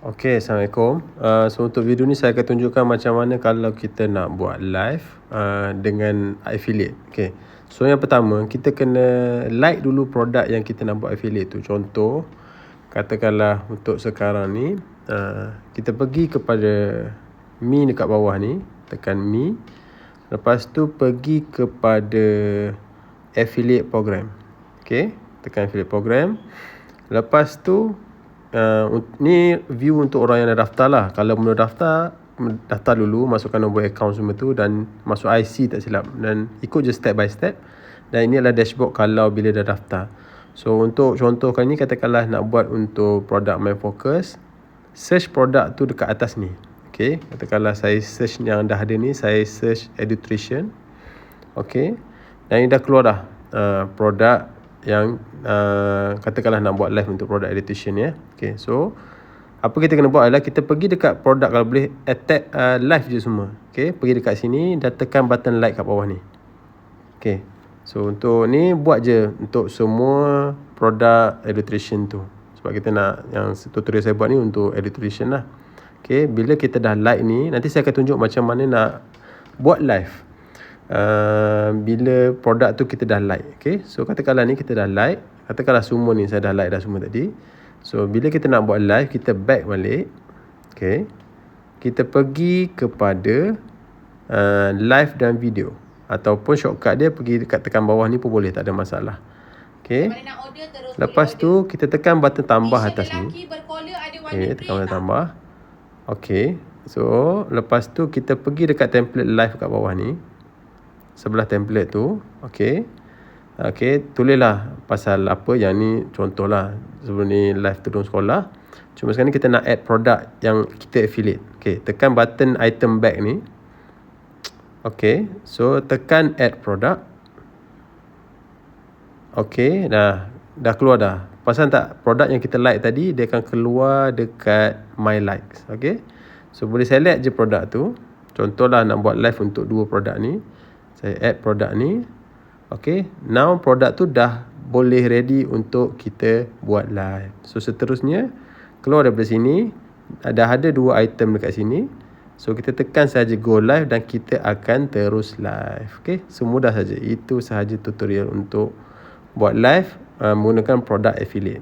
Okay, Assalamualaikum. So untuk video ni saya akan tunjukkan macam mana kalau kita nak buat live dengan affiliate. Okay. So yang pertama, kita kena like dulu produk yang kita nak buat affiliate tu. Contoh, katakanlah untuk sekarang ni, kita pergi kepada Mi dekat bawah ni, tekan Mi. Lepas tu pergi kepada affiliate program. Okay, tekan affiliate program. Lepas tu ni view untuk orang yang dah daftar lah. Kalau belum daftar dulu, masukkan nombor account semua tu dan masuk IC tak silap, dan ikut je step by step. Dan ini adalah dashboard kalau bila dah daftar. So untuk contoh kali ni, katakanlah nak buat untuk produk My Focus, search produk tu dekat atas ni. Okay, katakanlah saya search yang dah ada ni, saya search Edutrition. Okay, dan ini dah keluar dah produk yang katakanlah nak buat live untuk produk Edutrition ya. Okay, so apa kita kena buat adalah kita pergi dekat produk, kalau boleh attack live je semua. Okay, pergi dekat sini dan tekan button like kat bawah ni. Okay, so untuk ni buat je untuk semua produk Edutrition tu, sebab kita nak yang tutorial saya buat ni untuk Edutrition lah. Okay, bila kita dah like ni, nanti saya akan tunjuk macam mana nak buat live bila produk tu kita dah like. Okay, so katakanlah ni kita dah like, katakanlah semua ni saya dah like dah semua tadi. So bila kita nak buat live, kita back balik. Okay, kita pergi kepada live dan video, ataupun shortcut dia pergi dekat tekan bawah ni pun boleh, tak ada masalah. Okay, lepas tu kita tekan button tambah atas ni. Okay, tekan button tambah. Okay, so lepas tu kita pergi dekat template live kat bawah ni, sebelah template tu. Okay, okay, tulislah pasal apa yang ni, contohlah sebelum ni live tudung sekolah. Cuma sekarang ni kita nak add produk yang kita affiliate. Okay, tekan button item bag ni. Okay, so tekan add product. Okay, dah keluar dah. Pasal tak, produk yang kita like tadi dia akan keluar dekat my likes. Okay, so boleh select je produk tu. Contohlah nak buat live untuk dua produk ni, saya add produk ni. Okay, now produk tu dah boleh ready untuk kita buat live. So seterusnya, keluar daripada sini, dah ada dua item dekat sini. So kita tekan saja go live dan kita akan terus live. Okay, semudah saja. Itu sahaja tutorial untuk buat live menggunakan produk affiliate.